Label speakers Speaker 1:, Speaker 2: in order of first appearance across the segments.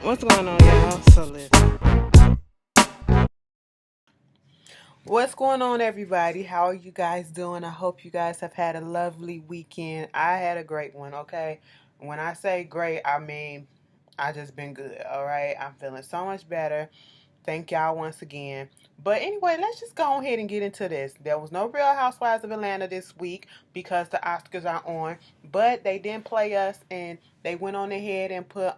Speaker 1: What's going on, y'all? So listen. What's going on, everybody? How are you guys doing? I hope you guys have had a lovely weekend. I had a great one, okay? When I say great, I mean I just been good, all right? I'm feeling so much better. Thank y'all once again. But anyway, let's just go ahead and get into this. There was no Real Housewives of Atlanta this week because the Oscars are on, but they didn't play us and they went on ahead and put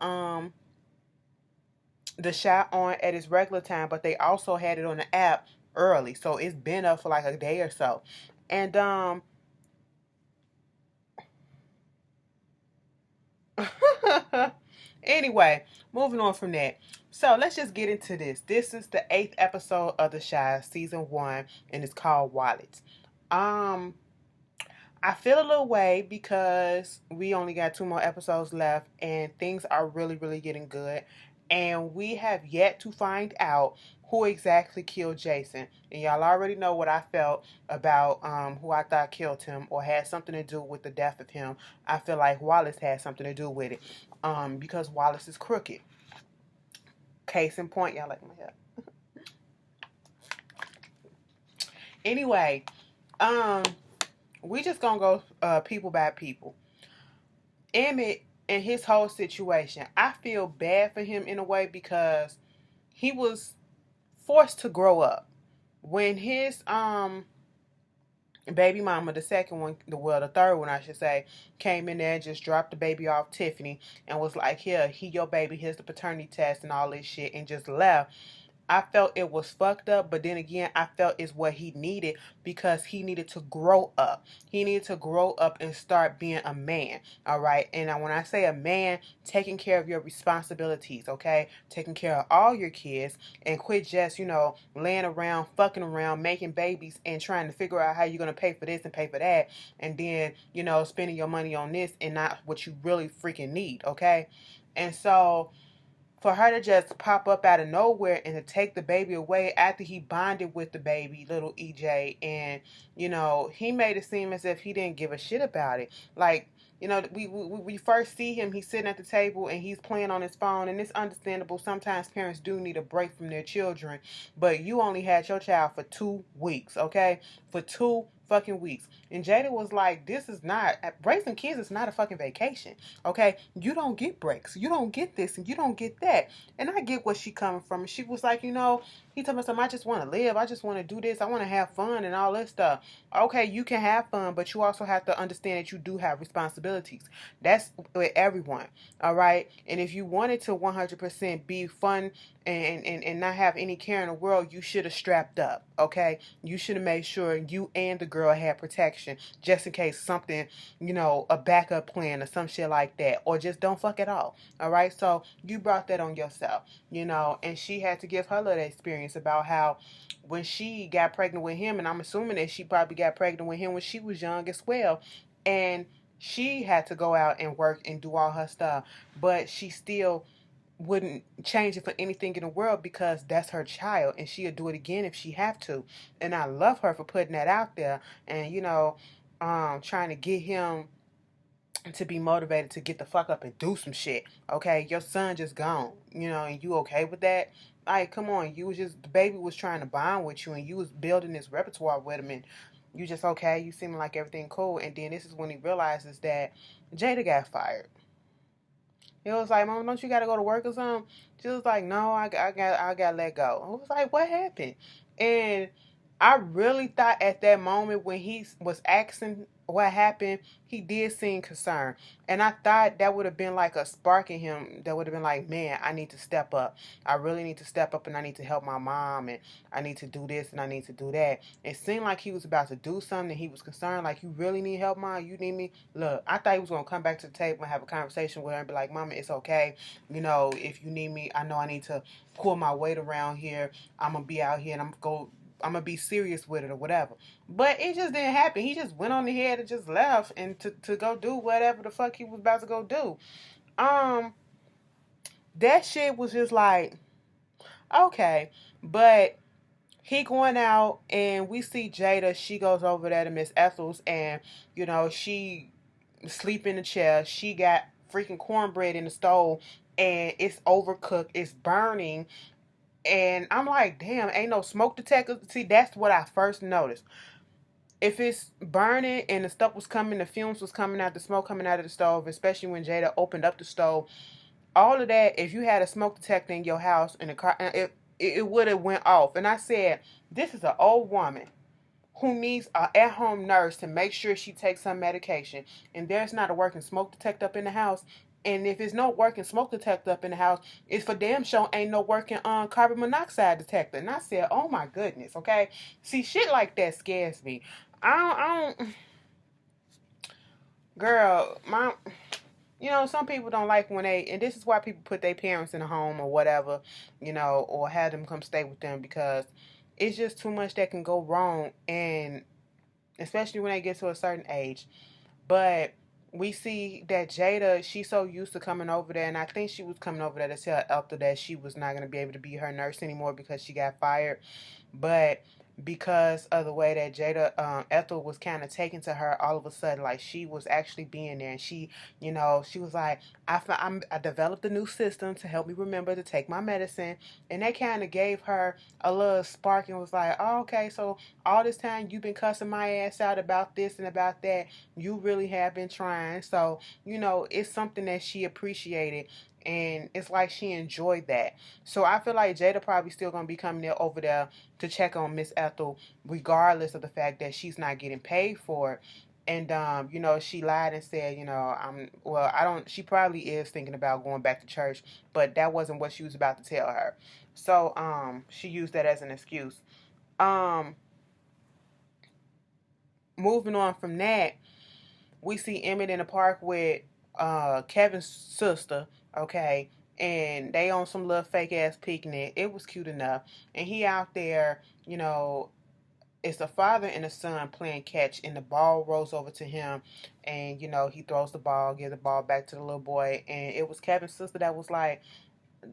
Speaker 1: the shot on at its regular time, but they also had it on the app early. So it's been up for like a day or so. And anyway, moving on from that. So let's just get into this. This is the 8th episode of The Chi, season 1, and it's called Wallets. Um I feel a little way because we only got 2 more episodes left and things are really, really getting good. And we have yet to find out who exactly killed Jason. And y'all already know what I felt about who I thought killed him or had something to do with the death of him. I feel like Wallace had something to do with it because Wallace is crooked. Case in point, y'all like my hair. Anyway, um, we just gonna go people by people. Emmett and his whole situation, I feel bad for him in a way because he was forced to grow up. When his baby mama, the second one, the third one I should say, came in there and just dropped the baby off Tiffany and was like, here, he your baby, here's the paternity test and all this shit and just left. I felt it was fucked up, but then again, I felt it's what he needed because he needed to grow up. He needed to grow up and start being a man, all right? And when I say a man, taking care of your responsibilities, okay? Taking care of all your kids and quit just, laying around, fucking around, making babies and trying to figure out how you're going to pay for this and pay for that. And then, spending your money on this and not what you really freaking need, okay? And so for her to just pop up out of nowhere and to take the baby away after he bonded with the baby, little EJ, and he made it seem as if he didn't give a shit about it. Like, we first see him, he's sitting at the table and he's playing on his phone, and it's understandable. Sometimes parents do need a break from their children, but you only had your child for 2 weeks, okay? For 2 fucking weeks. And Jada was like, this is not, raising kids is not a fucking vacation. Okay, you don't get breaks. You don't get this and you don't get that. And I get where she coming from. She was like, he told me something, I just want to live. I just want to do this. I want to have fun and all this stuff. Okay, you can have fun, but you also have to understand that you do have responsibilities. That's with everyone. All right. And if you wanted to 100% be fun and not have any care in the world, you should have strapped up. Okay. You should have made sure you and the girl had protection just in case something, a backup plan or some shit like that, or just don't fuck at all. All right. So you brought that on yourself, and she had to give her little experience about how when she got pregnant with him, and I'm assuming that she probably got pregnant with him when she was young as well, and she had to go out and work and do all her stuff, but she still wouldn't change it for anything in the world because that's her child and she'll do it again if she have to. And I love her for putting that out there and trying to get him to be motivated to get the fuck up and do some shit. Okay, your son just gone, and you okay with that? Like, come on, you was just the baby was trying to bond with you and you was building this repertoire with him and you just okay, you seem like everything cool, and then this is when he realizes that Jada got fired. He was like, Mom, don't you gotta go to work or something? She was like, no, I got let go. I was like, what happened? And I really thought at that moment when he was asking what happened, he did seem concerned. And I thought that would have been like a spark in him that would have been like, man, I need to step up. I really need to step up and I need to help my mom and I need to do this and I need to do that. It seemed like he was about to do something. He was concerned, like, you really need help, Mom? You need me? Look, I thought he was going to come back to the table and have a conversation with her and be like, Mama, it's okay. If you need me, I know I need to pull my weight around here. I'm going to be out here and I'm gonna be serious with it or whatever. But it just didn't happen. He just went on ahead and just left and to go do whatever the fuck he was about to go do. Um, that shit was just like, okay. But he going out and we see Jada, she goes over there to Miss Ethel's and, she sleep in the chair. She got freaking cornbread in the stove and it's overcooked, it's burning. And I'm like, damn, ain't no smoke detector. See, that's what I first noticed. If it's burning and the stuff was coming, the fumes was coming out, the smoke coming out of the stove, especially when Jada opened up the stove, all of that, if you had a smoke detector in your house in the car, it would have went off. And I said, this is an old woman who needs an at-home nurse to make sure she takes some medication, and there's not a working smoke detector up in the house. And if it's no working smoke detector up in the house, it's for damn sure ain't no working carbon monoxide detector. And I said, oh my goodness, okay. See, shit like that scares me. I don't girl, my, some people don't like when and this is why people put their parents in a home or whatever, or have them come stay with them, because it's just too much that can go wrong, and especially when they get to a certain age. But we see that Jada, she's so used to coming over there, and I think she was coming over there to tell Ethel that she was not going to be able to be her nurse anymore because she got fired. But because of the way that Jada, Ethel was kind of taken to her all of a sudden, like she was actually being there, and she was like, I developed a new system to help me remember to take my medicine, and that kind of gave her a little spark and was like, oh, okay, so all this time you've been cussing my ass out about this and about that, you really have been trying. So it's something that she appreciated, and it's like she enjoyed that. So I feel like Jada probably still gonna be coming there over there to check on Miss Ethel, regardless of the fact that she's not getting paid for it. And she lied and said, I don't. She probably is thinking about going back to church, but that wasn't what she was about to tell her. So she used that as an excuse. Um, Moving on from that, we see Emmett in the park with Kevin's sister, okay, and they on some little fake ass picnic. It was cute enough, and he out there, it's a father and a son playing catch, and the ball rolls over to him, and he throws the ball, gives the ball back to the little boy, and it was Kevin's sister that was like,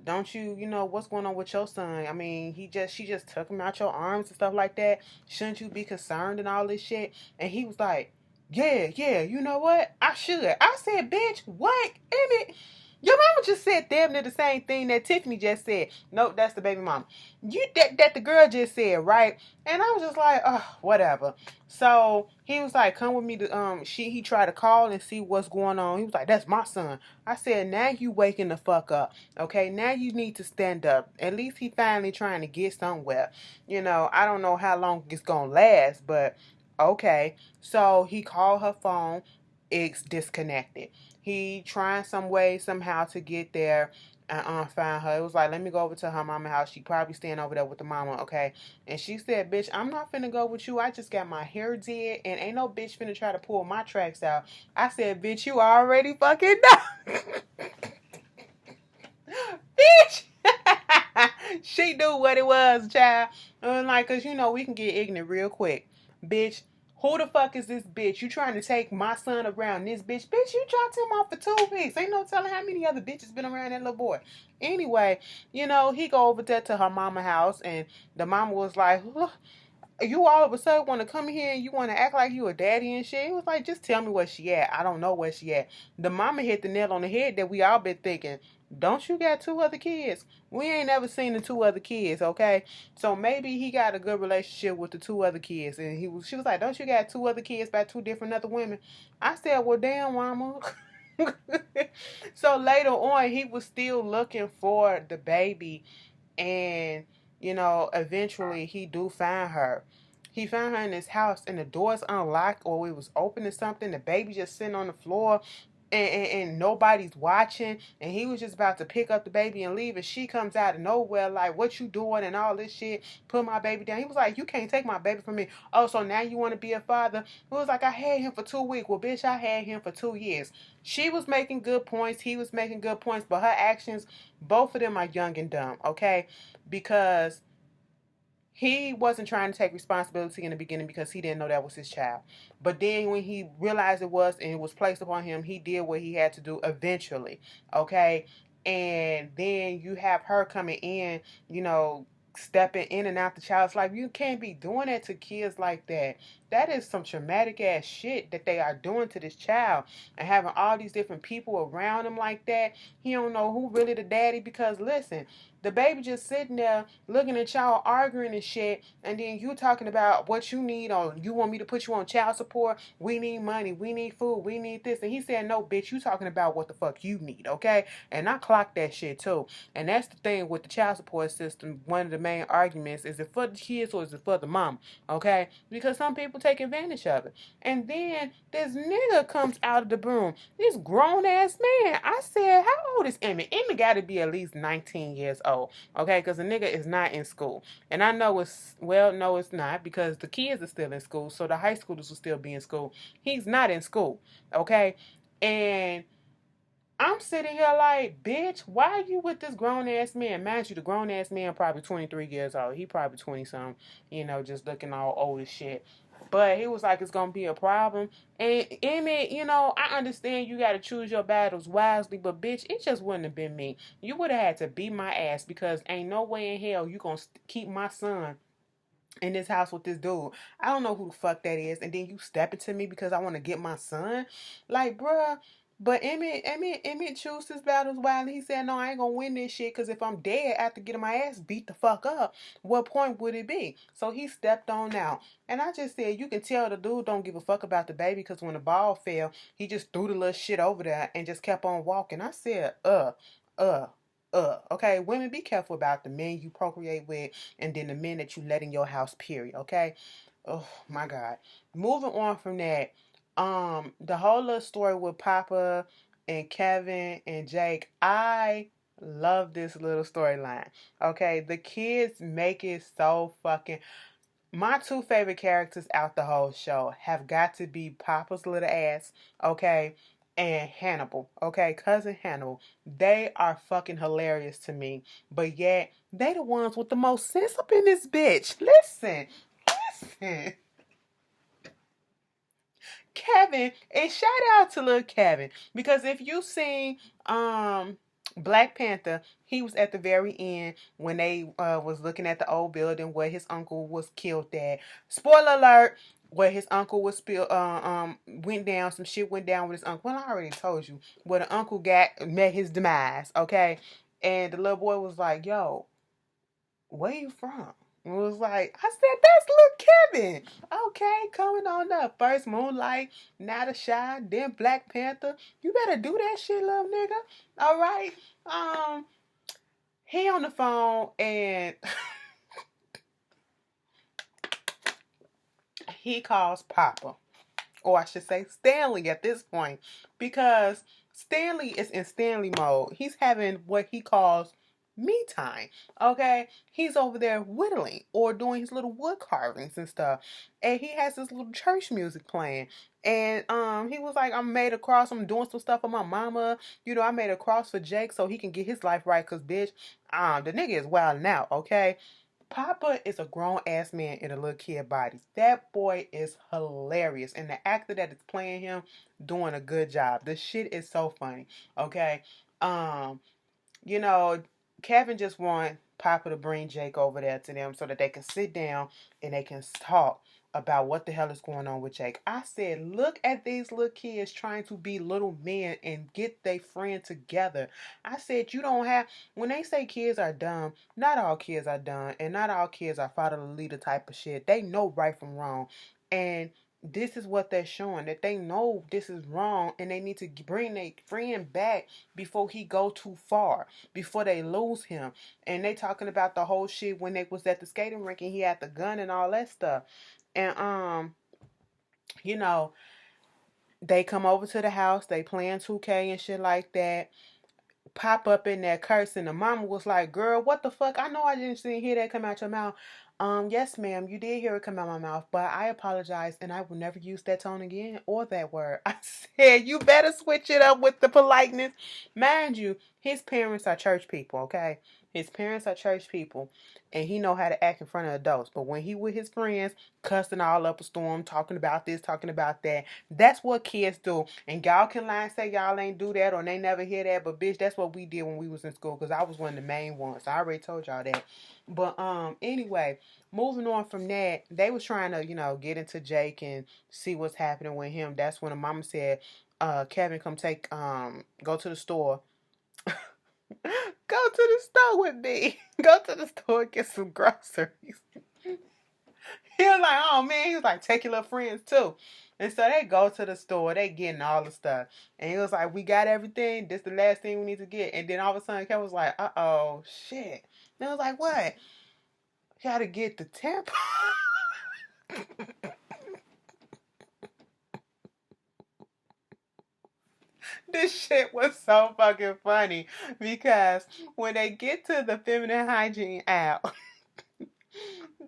Speaker 1: don't you, what's going on with your son? I mean, she just took him out your arms and stuff like that. Shouldn't you be concerned and all this shit? And he was like, yeah, you know what? I should. I said, bitch, what? Emmett, your mama just said damn near the same thing that Tiffany just said. Nope, that's the baby mama. That the girl just said, right? And I was just like, oh, whatever. So he was like, come with me to he tried to call and see what's going on. He was like, that's my son. I said, now you waking the fuck up. Okay, now you need to stand up. At least he finally trying to get somewhere. I don't know how long it's gonna last, but okay. So he called her phone. It's disconnected. He trying some way somehow to get there and find her. It was like, let me go over to her mama house. She probably staying over there with the mama, okay? And she said, bitch, I'm not finna go with you. I just got my hair did, and ain't no bitch finna try to pull my tracks out. I said, bitch, you already fucking know. Bitch. She knew what it was, child. And like, cause we can get ignorant real quick. Bitch, who the fuck is this bitch? You trying to take my son around this bitch? Bitch, you dropped him off for 2 weeks. Ain't no telling how many other bitches been around that little boy. Anyway, he go over there to her mama house, and the mama was like, you all of a sudden want to come here and you want to act like you a daddy and shit. He was like, just tell me where she at. I don't know where she at. The mama hit the nail on the head that we all been thinking. Don't you got 2 other kids? We ain't never seen the 2 other kids, okay? So maybe he got a good relationship with the 2 other kids. And she was like, don't you got 2 other kids by 2 different other women? I said, well, damn, mama. So later on, he was still looking for the baby, and eventually he do find her. He found her in his house, and the door's unlocked, or it was open or something. The baby just sitting on the floor, and nobody's watching, and he was just about to pick up the baby and leave, and she comes out of nowhere like, what you doing and all this shit, put my baby down. He was like, you can't take my baby from me. Oh, so now you want to be a father? He was like, I had him for 2 weeks. Well, bitch, I had him for 2 years. She was making good points, he was making good points, but her actions, both of them are young and dumb, okay? Because he wasn't trying to take responsibility in the beginning because he didn't know that was his child. But then when he realized it was, and it was placed upon him, he did what he had to do eventually. Okay? And then you have her coming in, stepping in and out the child's life. You can't be doing that to kids like that. That is some traumatic ass shit that they are doing to this child, and having all these different people around him like that. He don't know who really the daddy, because listen, the baby just sitting there looking at y'all arguing and shit, and then you talking about what you need, or you want me to put you on child support. We need money, we need food, we need this. And he said, no, bitch, you talking about what the fuck you need, okay? And I clocked that shit too. And that's the thing with the child support system. One of the main arguments is, it for the kids or is it for the mom? Okay? Because some people take advantage of it. And then this nigga comes out of the broom. This grown ass man. I said, how old is Emmett? Emmett got to be at least 19 years old. Okay? Because the nigga is not in school. And I know no, it's not, because the kids are still in school. So the high schoolers will still be in school. He's not in school. Okay? And I'm sitting here like, bitch, why are you with this grown ass man? Mind you, the grown ass man probably 23 years old. He probably 20 something, just looking all old as shit. But he was like, it's gonna be a problem. And Emmett, I understand you gotta choose your battles wisely, but bitch, it just wouldn't have been me. You would have had to beat my ass, because ain't no way in hell you gonna keep my son in this house with this dude. I don't know who the fuck that is. And then you step into me because I want to get my son. Like, bruh. But Emmett chose his battles well. He said, no, I ain't gonna win this shit, because if I'm dead after getting my ass beat the fuck up, what point would it be? So he stepped on out. And I just said, you can tell the dude don't give a fuck about the baby, because when the ball fell, he just threw the little shit over there and just kept on walking. I said, okay, women, be careful about the men you procreate with, and then the men that you let in your house, period, okay? Oh my God. Moving on from that, the whole little story with Papa and Kevin and Jake, I love this little storyline. Okay, the kids make it so fucking. My two favorite characters out the whole show have got to be Papa's little ass, okay, and Hannibal, okay, cousin Hannibal. They are fucking hilarious to me, but yet they the ones with the most sense up in this bitch. Listen. Kevin, and shout out to little Kevin, because if you seen Black Panther, he was at the very end when they was looking at the old building where his uncle was killed at. Spoiler alert, where his uncle was went down, some shit went down with his uncle. Well, I already told you where the uncle met his demise, okay? And the little boy was like, yo, where you from? And was like, I said, that's little Kevin. Okay, coming on up. First Moonlight, now The Shy, then Black Panther. You better do that shit, little nigga. All right. He on the phone, and he calls Papa. Or I should say Stanley at this point. Because Stanley is in Stanley mode. He's having what he calls me time. Okay? He's over there whittling or doing his little wood carvings and stuff. And he has this little church music playing. And he was like, I made a cross. I'm doing some stuff for my mama. I made a cross for Jake so he can get his life right. Cause bitch, the nigga is wilding out, okay? Papa is a grown ass man in a little kid body. That boy is hilarious. And the actor that is playing him doing a good job. The shit is so funny. Okay. Um, you know, Kevin just want Papa to bring Jake over there to them so that they can sit down and they can talk about what the hell is going on with Jake. I said, look at these little kids trying to be little men and get their friend together. I said, you don't have, when they say kids are dumb, not all kids are dumb, and not all kids are follow the leader type of shit. They know right from wrong. And this is what they're showing, that they know this is wrong and they need to bring their friend back before he go too far, before they lose him. And they talking about the whole shit when they was at the skating rink and he had the gun and all that stuff. And you know, they come over to the house, they playing 2K and shit like that. Pop up in there cursing. The mama was like, girl, what the fuck? I know I didn't hear that come out your mouth. Yes, ma'am, you did hear it come out my mouth, but I apologize and I will never use that tone again or that word. I said, you better switch it up with the politeness. Mind you, his parents are church people, okay? His parents are church people, and he know how to act in front of adults. But when he with his friends, cussing all up a storm, talking about this, talking about that, that's what kids do. And y'all can lie and say y'all ain't do that or they never hear that, but bitch, that's what we did when we was in school, because I was one of the main ones. I already told y'all that. But anyway, moving on from that, they was trying to, get into Jake and see what's happening with him. That's when the mama said, Kevin, come go to the store. Go to the store with me. Go to the store and get some groceries. He was like, oh man, he was like, take your little friends too. And so they go to the store, they getting all the stuff. And he was like, we got everything. This the last thing we need to get. And then all of a sudden Kevin was like, uh-oh, shit. And I was like, what? You gotta get the tampon. This shit was so fucking funny because when they get to the feminine hygiene aisle,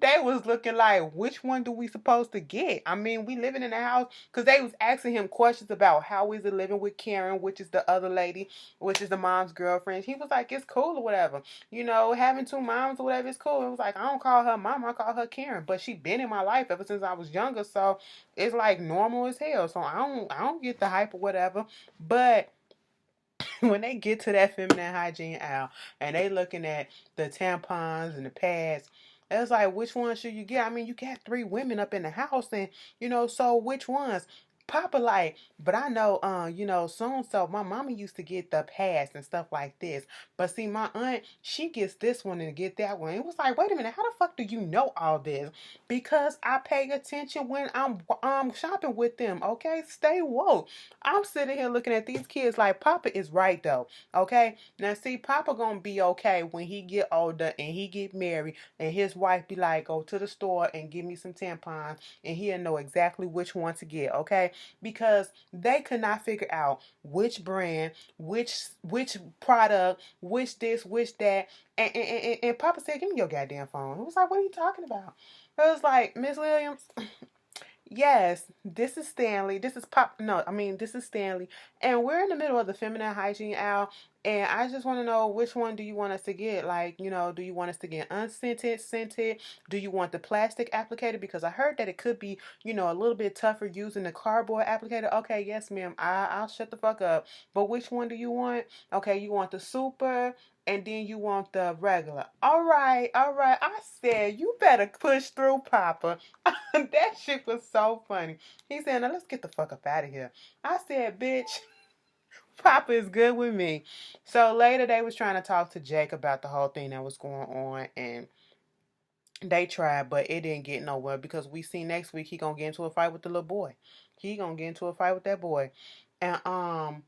Speaker 1: they was looking like, which one do we supposed to get? I mean, we living in a house, because they was asking him questions about how is it living with Karen, which is the other lady, which is the mom's girlfriend. He was like, it's cool or whatever. Having two moms or whatever is cool. It was like, I don't call her mom, I call her Karen. But she been in my life ever since I was younger, so it's like normal as hell. So I don't get the hype or whatever. But when they get to that feminine hygiene aisle and they looking at the tampons and the pads, it's like, which one should you get? I mean, you got three women up in the house, and so which ones? Papa like, but I know, so and so. My mama used to get the pads and stuff like this, but see, my aunt, she gets this one and get that one. It was like, wait a minute, how the fuck do you know all this? Because I pay attention when I'm shopping with them. Okay, stay woke. I'm sitting here looking at these kids like Papa is right though. Okay, now see, Papa gonna be okay when he get older and he get married and his wife be like, go to the store and give me some tampons, and he'll know exactly which one to get. Okay, because they could not figure out which brand, which product, which this, which that, and Papa said, give me your goddamn phone. It was like, what are you talking about? It was like, Miss Williams, yes, this is Stanley. This is Pop. No, I mean, this is Stanley. And we're in the middle of the feminine hygiene aisle. And I just want to know, which one do you want us to get? Like, do you want us to get unscented, scented? Do you want the plastic applicator? Because I heard that it could be, a little bit tougher using the cardboard applicator. Okay, yes, ma'am. I'll shut the fuck up. But which one do you want? Okay, you want the super, and then you want the regular. All right, all right. I said, you better push through, Papa. That shit was so funny. He said, now let's get the fuck up out of here. I said, bitch, Papa is good with me. So later they was trying to talk to Jake about the whole thing that was going on, and they tried, but it didn't get nowhere, because we see next week he gonna get into a fight with the little boy. He gonna get into a fight with that boy. And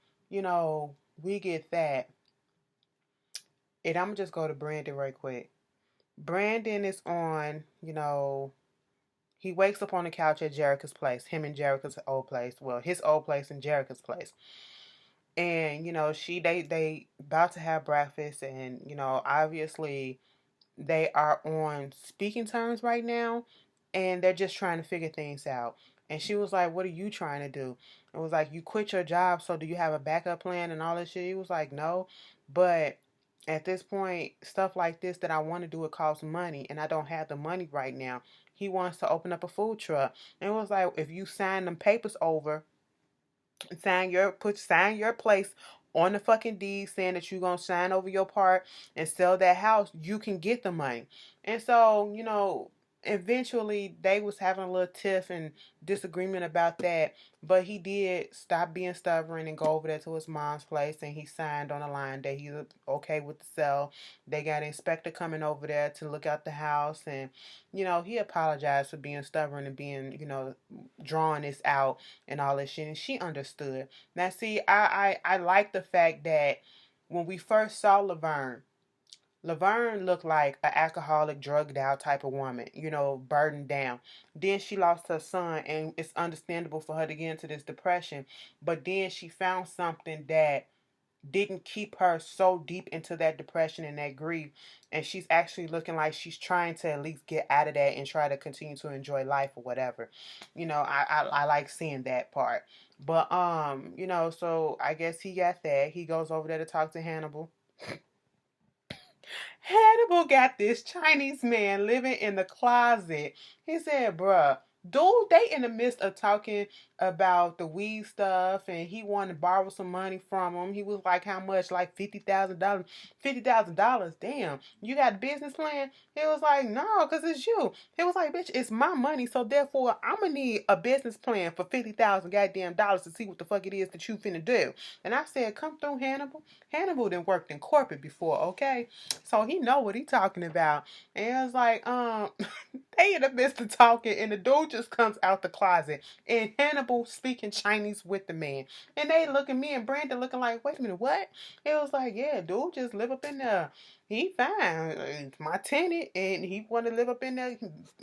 Speaker 1: we get that. And I'm just go to Brandon right quick. Brandon is on, he wakes up on the couch at Jerica's place, him and Jerica's old place. Well, his old place and Jerica's place. And, they about to have breakfast, and, obviously they are on speaking terms right now, and they're just trying to figure things out. And she was like, what are you trying to do? It was like, you quit your job, so do you have a backup plan and all that shit? He was like, no. But at this point, stuff like this that I want to do, it costs money, and I don't have the money right now. He wants to open up a food truck. And it was like, if you sign them papers over, sign your place on the fucking deed saying that you're gonna sign over your part and sell that house, you can get the money. And so, eventually they was having a little tiff and disagreement about that, but he did stop being stubborn and go over there to his mom's place, and he signed on the line that he's okay with the sale. They got an inspector coming over there to look at the house, and he apologized for being stubborn and being, drawing this out and all this shit, and she understood. Now see, I like the fact that when we first saw Laverne looked like an alcoholic, drugged out type of woman, burdened down. Then she lost her son, and it's understandable for her to get into this depression. But then she found something that didn't keep her so deep into that depression and that grief. And she's actually looking like she's trying to at least get out of that and try to continue to enjoy life or whatever. I like seeing that part. But so I guess he got that. He goes over there to talk to Hannibal. Hannibal got this Chinese man living in the closet. He said, bruh, dude, they in the midst of talking about the weed stuff, and he wanted to borrow some money from him. He was like, how much? Like $50,000. $50,000. Damn, you got a business plan? He was like, no, because it's you. He was like, bitch, it's my money, so therefore I'm going to need a business plan for 50,000 goddamn dollars to see what the fuck it is that you finna do. And I said, come through, Hannibal. Hannibal done worked in corporate before, okay? So he know what he talking about. And it was like, they in the midst of talking, and the dude just comes out the closet, and Hannibal speaking Chinese with the man. And they looking, me and Brandon looking like, wait a minute, what? It was like, yeah, dude just live up in there. He fine. It's my tenant, and he want to live up in there.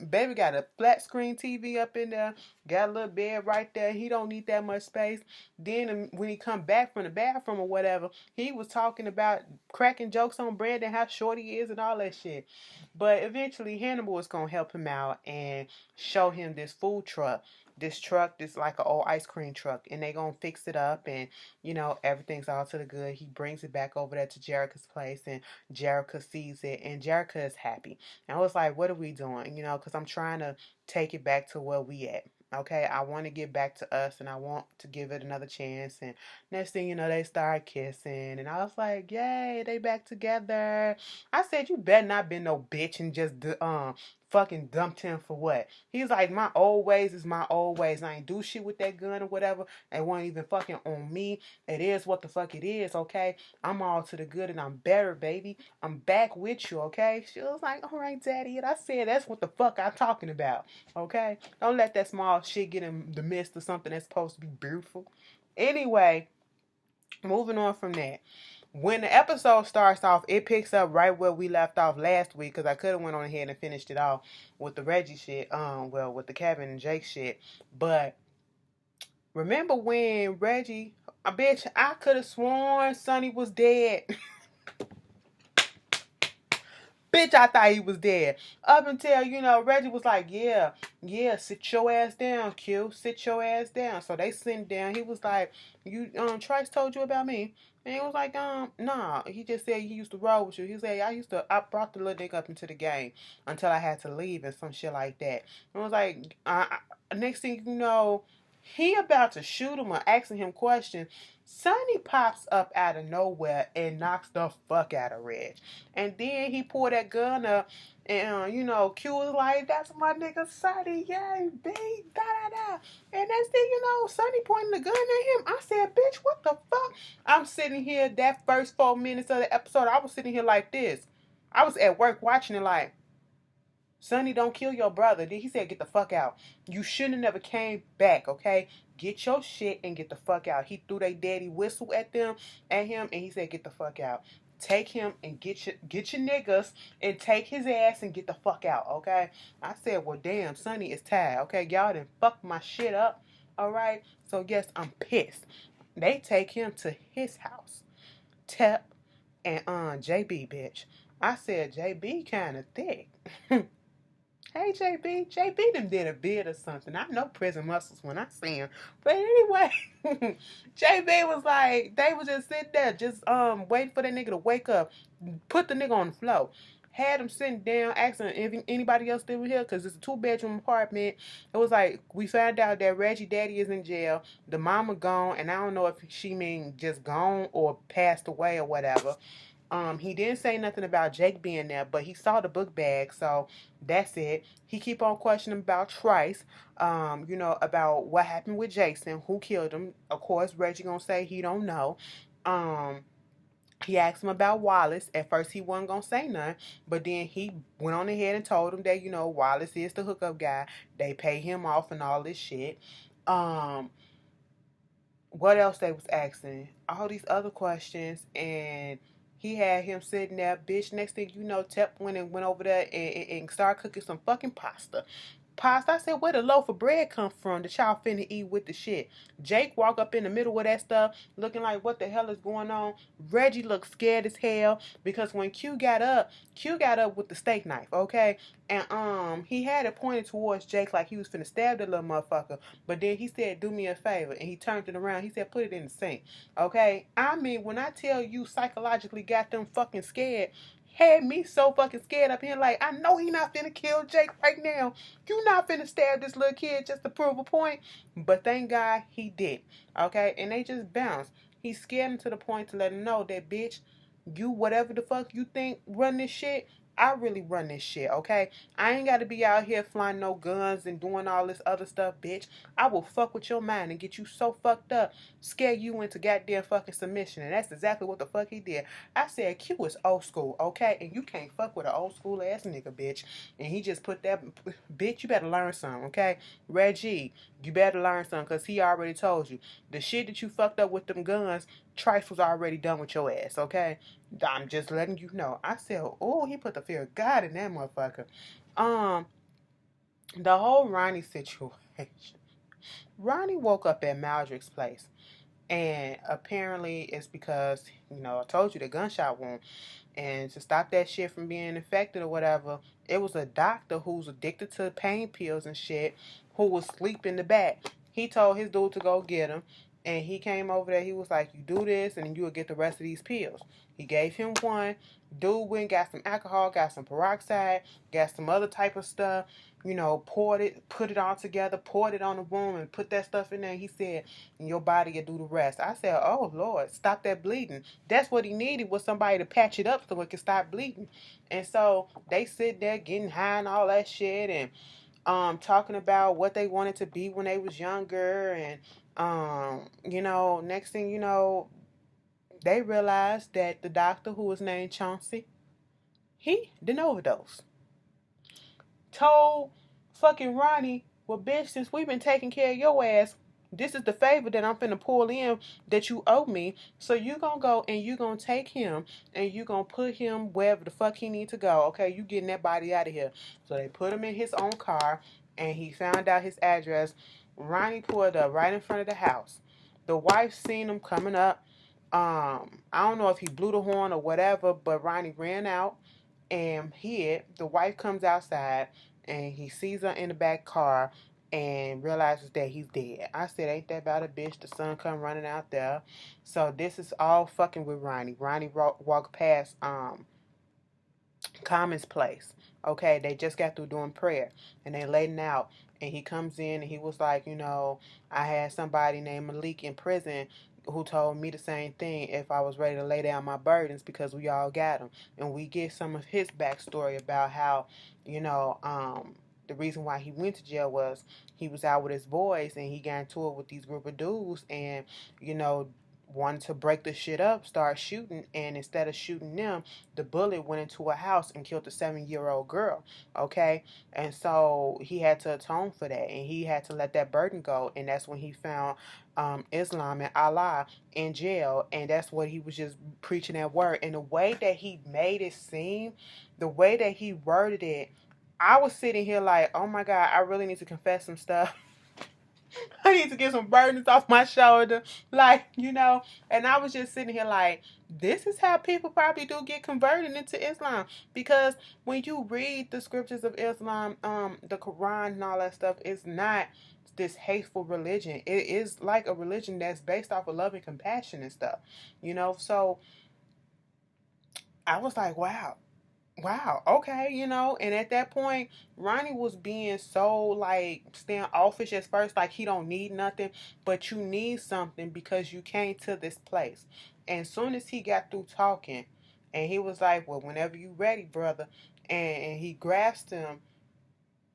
Speaker 1: Baby got a flat screen TV up in there. Got a little bed right there. He don't need that much space. Then when he come back from the bathroom or whatever, he was talking about cracking jokes on Brandon, how short he is and all that shit. But eventually Hannibal is going to help him out and show him this food truck. This truck, this like an old ice cream truck, and they gonna fix it up, and everything's all to the good. He brings it back over there to Jerica's place, and Jerica sees it, and Jerica is happy. And I was like, what are we doing? Because I'm trying to take it back to where we at. Okay, I want to get back to us, and I want to give it another chance. And next thing you know, they start kissing, and I was like, yay, they back together. I said, you better not be no bitch and just fucking dumped him for what? He's like, my old ways is my old ways. I ain't do shit with that gun or whatever. They weren't even fucking on me. It is what the fuck it is, okay? I'm all to the good and I'm better, baby. I'm back with you, okay? She was like, all right, daddy. And I said, that's what the fuck I'm talking about, okay? Don't let that small shit get in the midst of something that's supposed to be beautiful. Anyway, moving on from that. When the episode starts off, it picks up right where we left off last week, because I could have went on ahead and finished it off with the Reggie shit, with the Kevin and Jake shit. But remember when Reggie, bitch, I could have sworn Sonny was dead. Bitch, I thought he was dead. Up until, Reggie was like, yeah, sit your ass down, Q. Sit your ass down. So they sit down. He was like, Trice told you about me. And he was like, nah. He just said he used to roll with you. He said, I brought the little nigga up into the game until I had to leave and some shit like that. And I was like, next thing you know, he about to shoot him or asking him questions. Sonny pops up out of nowhere and knocks the fuck out of Reg. And then he pulled that gun up, and Q was like, that's my nigga Sonny, yay, B, da da da. And next thing you know, Sonny pointing the gun at him. I said, bitch, what the fuck? I'm sitting here, that first 4 minutes of the episode, I was sitting here like this. I was at work watching it like, Sonny, don't kill your brother. He said, get the fuck out. You shouldn't have never came back, okay? Get your shit and get the fuck out. He threw their daddy whistle at him, and he said, get the fuck out. Take him and get your niggas and take his ass and get the fuck out, okay? I said, well, damn, Sonny is tired, okay? Y'all done fucked my shit up, all right? So, yes, I'm pissed. They take him to his house. Tep and JB, bitch. I said, JB kind of thick. Hey, JB. JB done did a bid or something. I know prison muscles when I see him. But anyway, JB was like, they was just sitting there, just waiting for that nigga to wake up, put the nigga on the floor. Had him sitting down, asking if anybody else still here, because it's a 2-bedroom apartment. It was like, we found out that Reggie daddy is in jail. The mama gone, and I don't know if she mean just gone or passed away or whatever. He didn't say nothing about Jake being there, but he saw the book bag, so that's it. He keep on questioning about Trice, about what happened with Jason, who killed him. Of course, Reggie gonna say he don't know. He asked him about Wallace. At first, he wasn't gonna say nothing, but then he went on ahead and told him that, Wallace is the hookup guy. They pay him off and all this shit. What else they was asking? All these other questions, and he had him sitting there, bitch. Next thing you know, Tep went over there and started cooking some fucking pasta. Pasta. I said, where the loaf of bread come from that y'all finna eat with the shit? Jake walk up in the middle of that stuff looking like, what the hell is going on? Reggie looked scared as hell because when Q got up with the steak knife, okay? And he had it pointed towards Jake like he was finna stab the little motherfucker. But then he said, do me a favor. And he turned it around. He said, put it in the sink. Okay? I mean, when I tell you psychologically got them fucking scared, had me so fucking scared up here. Like, I know he not finna kill Jake right now. You not finna stab this little kid just to prove a point. But thank God he did. Okay? And they just bounced. He scared him to the point to let him know that, bitch, you whatever the fuck you think run this shit, I really run this shit, okay? I ain't got to be out here flying no guns and doing all this other stuff, bitch. I will fuck with your mind and get you so fucked up, scare you into goddamn fucking submission. And that's exactly what the fuck he did. I said, Q is old school, okay? And you can't fuck with an old school ass nigga, bitch. And he just put that, bitch, you better learn something, okay? Reggie, you better learn something because he already told you. The shit that you fucked up with them guns, Trice was already done with your ass, okay? I'm just letting you know. I said, oh, he put the fear of God in that motherfucker. The whole Ronnie situation. Ronnie woke up at Maldrick's place. And apparently it's because, I told you the gunshot wound. And to stop that shit from being infected or whatever, it was a doctor who's addicted to pain pills and shit who was asleep in the back. He told his dude to go get him. And he came over there. He was like, you do this and you will get the rest of these pills. He gave him one. Dude went, got some alcohol, got some peroxide, got some other type of stuff, poured it, put it all together, poured it on the wound and put that stuff in there. He said, and your body will do the rest. I said, oh, Lord, stop that bleeding. That's what he needed, was somebody to patch it up so it could stop bleeding. And so they sit there getting high and all that shit and talking about what they wanted to be when they was younger. And, next thing you know, they realized that the doctor who was named Chauncey, he didn't overdose. Told fucking Ronnie, well, bitch, since we've been taking care of your ass, this is the favor that I'm finna pull in that you owe me. So you gonna go and you gonna take him and you gonna put him wherever the fuck he need to go. Okay, you getting that body out of here. So they put him in his own car and he found out his address. Ronnie pulled up right in front of the house. The wife seen him coming up. I don't know if he blew the horn or whatever, but Ronnie ran out and hid. The wife comes outside and he sees her in the back car and realizes that he's dead. I said, ain't that about a bitch? The son come running out there. So this is all fucking with Ronnie. Ronnie walked past Common's place. Okay, they just got through doing prayer and they laying out. And he comes in and he was like, I had somebody named Malik in prison who told me the same thing if I was ready to lay down my burdens because we all got them. And we get some of his backstory about how, the reason why he went to jail was he was out with his boys and he got into it with these group of dudes and, wanted to break the shit up, start shooting, and instead of shooting them, the bullet went into a house and killed a 7-year-old girl. Okay, and so he had to atone for that, and he had to let that burden go, and that's when he found Islam and Allah in jail, and that's what he was just preaching that word. And the way that he made it seem, the way that he worded it, I was sitting here like, oh my God, I really need to confess some stuff. I need to get some burdens off my shoulder. And I was just sitting here like, this is how people probably do get converted into Islam. Because when you read the scriptures of Islam, the Quran and all that stuff, it's not this hateful religion. It is like a religion that's based off of love and compassion and stuff. So I was like, wow, okay, and at that point, Ronnie was being so standoffish at first, like he don't need nothing, but you need something because you came to this place. And soon as he got through talking, and he was like, well, whenever you ready, brother, and he grasped him,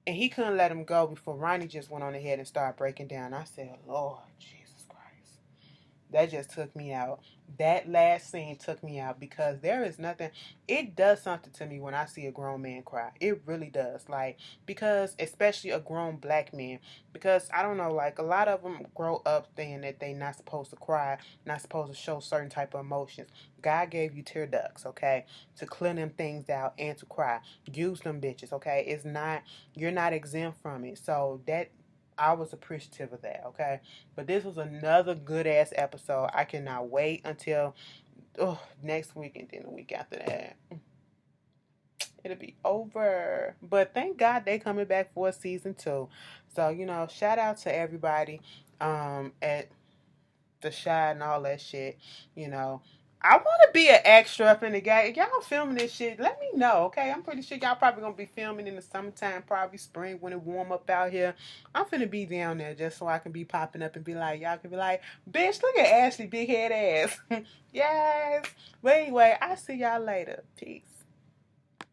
Speaker 1: and he couldn't let him go before Ronnie just went on ahead and started breaking down. I said, Lord Jesus Christ. That just took me out. That last scene took me out because there is nothing. It does something to me when I see a grown man cry. It really does. Like, because, especially a grown black man, because I don't know, like, a lot of them grow up thinking that they not supposed to cry, not supposed to show certain type of emotions. God gave you tear ducts, okay, to clear them things out and to cry. Use them bitches, okay? It's not, you're not exempt from it. So that, I was appreciative of that, okay? But this was another good ass episode. I cannot wait until next week and then the week after that. It'll be over. But thank God they coming back for season 2. So, shout out to everybody at the shot and all that shit. You know, I want to be an extra up in the game. If y'all filming this shit, let me know, okay? I'm pretty sure y'all probably gonna be filming in the summertime, probably spring when it warm up out here. I'm finna be down there just so I can be popping up and be like, y'all can be like, bitch, look at Ashley big head ass. Yes. But anyway, I'll see y'all later. Peace.